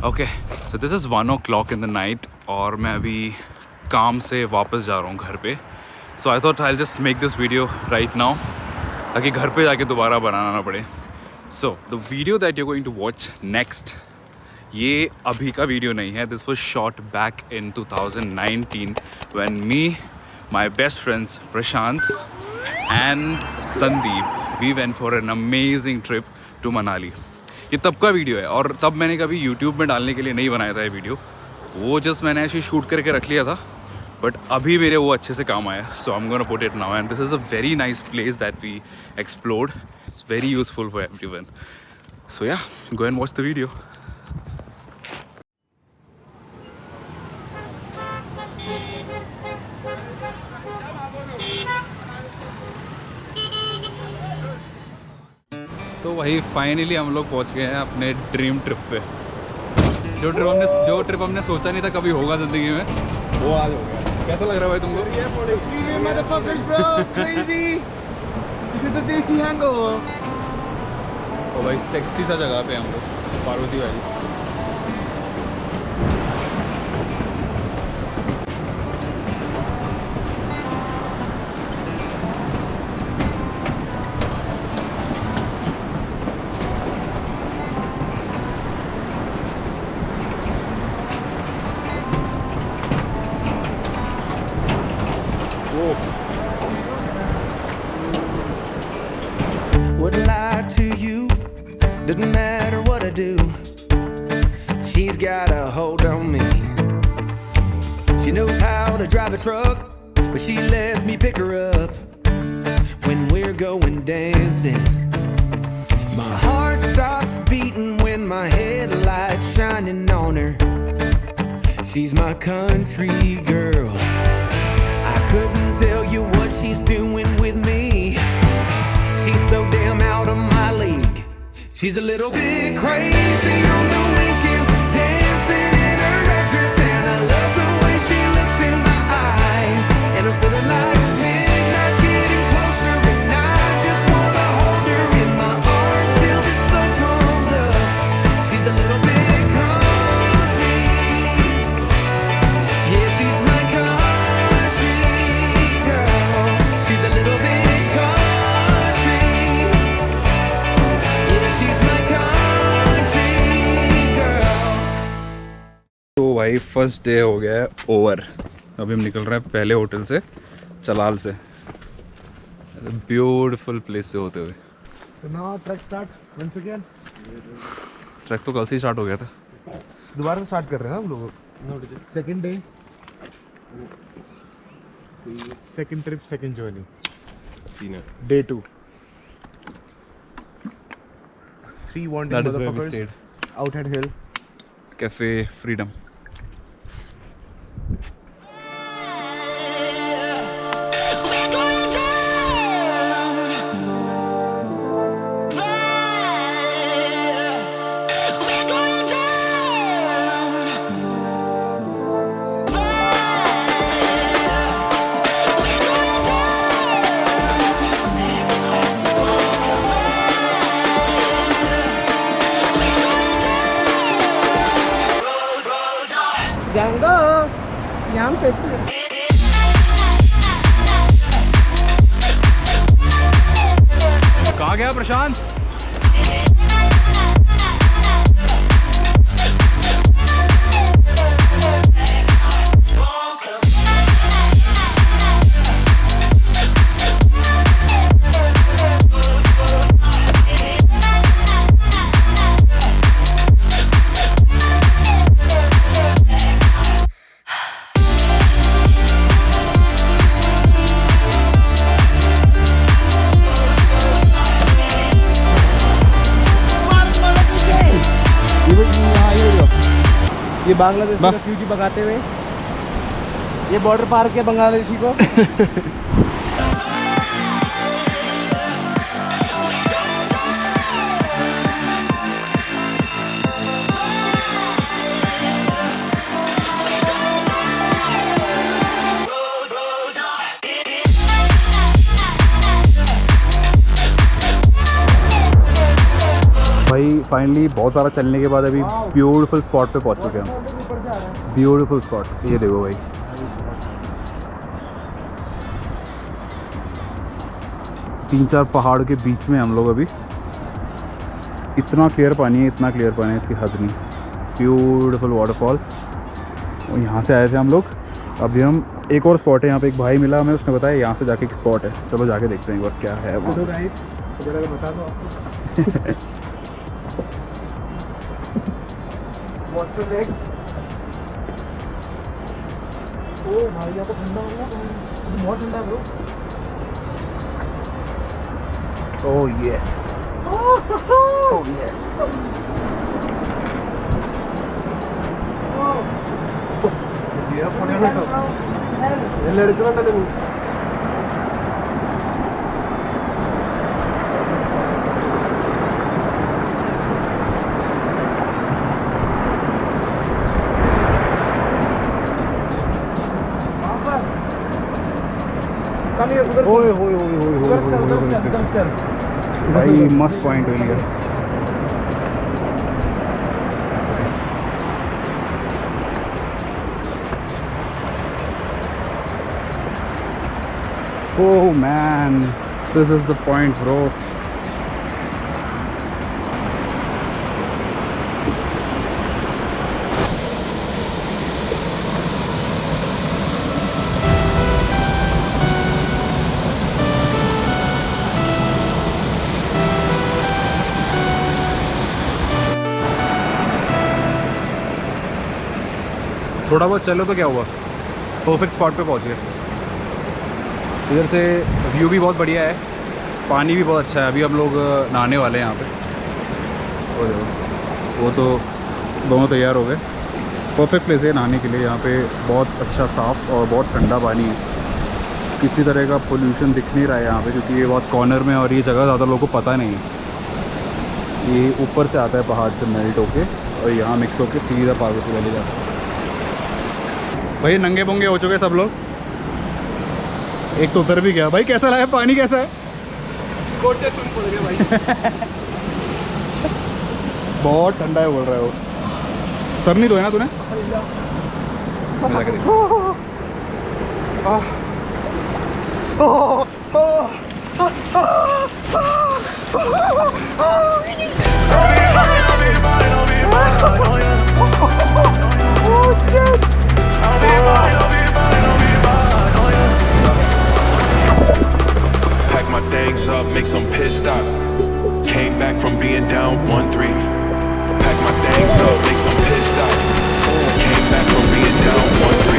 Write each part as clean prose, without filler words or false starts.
Okay so this is 1 o'clock in the night और मैं अभी काम से वापस जा रहा हूँ घर पे. So I thought I just make this video right now ताकि घर पे जाके दोबारा बनाना ना पड़े. So the video that you going to watch next, ये अभी का वीडियो नहीं है. This was shot back in 2019 when me, my best friends Prashant and Sandeep, we went for an amazing trip to Manali. ये तब का वीडियो है और तब मैंने कभी यूट्यूब में डालने के लिए नहीं बनाया था ये वीडियो. वो जस्ट मैंने ऐसे शूट करके रख लिया था, बट अभी मेरे वो अच्छे से काम आया. So I am gonna put it now and this is a very nice place that we explored. It's very useful for everyone. So yeah, go and watch the video. तो वही फाइनली हम लोग पहुंच गए हैं अपने ड्रीम ट्रिप पे. जो ट्रिप हमने सोचा नहीं था कभी होगा ज़िंदगी में, वो आज हो गया. कैसा लग रहा है भाई तुमको? तो भाई सेक्सी सा जगह पे हम लोग, Parvati valley. Wouldn't lie to you, doesn't matter what I do. She's got a hold on me. She knows how to drive a truck, but she lets me pick her up when we're going dancing. My heart stops beating when my headlights shining on her. She's my country girl. I couldn't tell you what she's doing with me. She's so damn out of my league. She's a little bit crazy on the weekends, dancing in her red dress, and I love the way she looks in my eyes. And I'm feeling like midnight's getting closer, and I just wanna hold her in my arms till the sun comes up. She's a little bit country, yeah, she's my country girl. She's a little bit भाई first day हो गया है over. अभी हम निकल रहे हैं पहले होटल से, चलाल से. ब्यूटीफुल प्लेस से होते हुए. So now trek start once again. Track तो कल से ही स्टार्ट हो गया था. दोबारा स्टार्ट कर रहे हैं हम लोग. Second day, second trip, second journey. Day 2. 3 wanting motherfuckers out at hill. Cafe freedom. Django, यहाँ पे कहाँ गया प्रशांत? ये बांग्लादेश का फ्यूजी भगाते हुए ये बॉर्डर पार के बांग्लादेशी को. भाई फाइनली बहुत सारा चलने के बाद अभी ब्यूटीफुल स्पॉट पे पहुंच चुके हैं। ब्यूटीफुल स्पॉट, ये देखो भाई, तीन चार पहाड़ के बीच में हम लोग अभी। इतना क्लियर पानी है, इतना क्लियर पानी है, इसकी हद नहीं। Beautiful waterfall. और यहाँ से आए थे हम लोग। अभी हम एक और स्पॉट है, यहाँ पे एक भाई मिला हमें, उसने बताया यहाँ से जाके एक स्पॉट है, चलो जाके देखते हैं एक बार क्या है वहाँ। बता दो ओ भाई यहाँ तो ठंडा होगा, बहुत ठंडा है bro. Oh yeah. Oh yeah. भाई मस्त पॉइंट हुई है। Oh man, this is the point, bro. थोड़ा बहुत चलो तो क्या हुआ, परफेक्ट स्पॉट पे पहुंच गए। इधर से व्यू भी बहुत बढ़िया है, पानी भी बहुत अच्छा है। अभी हम लोग नहाने वाले हैं यहाँ पे। और वो तो दोनों तैयार हो गए। परफेक्ट प्लेस है नहाने के लिए। यहाँ पे बहुत अच्छा साफ़ और बहुत ठंडा पानी है। किसी तरह का पोल्यूशन दिख नहीं रहा है यहाँ पे, क्योंकि ये बहुत कॉर्नर में और ये जगह ज़्यादा लोगों को पता नहीं है। ये ऊपर से आता है पहाड़ से मेल्ट होके और यहाँ मिक्स होके सीधा पार्वती वैली जाता है। भाई नंगे पुंगे हो चुके सब लोग, एक तो उतर भी गया। भाई कैसा लगा, पानी कैसा है? गोटे सुन पड़ गए भाई। बहुत ठंडा है बोल रहा है वो। सर नहीं धोया ना तूने? Pack my things up, make some pit stop. Came back from being down 1-3. Pack my things up, make some pit stop. Came back from being down 1-3.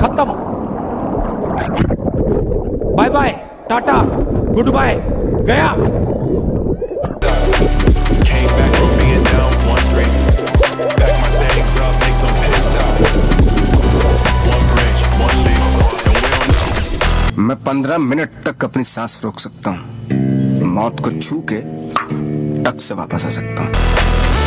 खत्म, bye bye, tata, good bye, गया। Came back from being down 1-3. मैं 15 minute तक अपनी सांस रोक सकता हूँ, मौत को छू के टक से वापस आ सकता हूँ।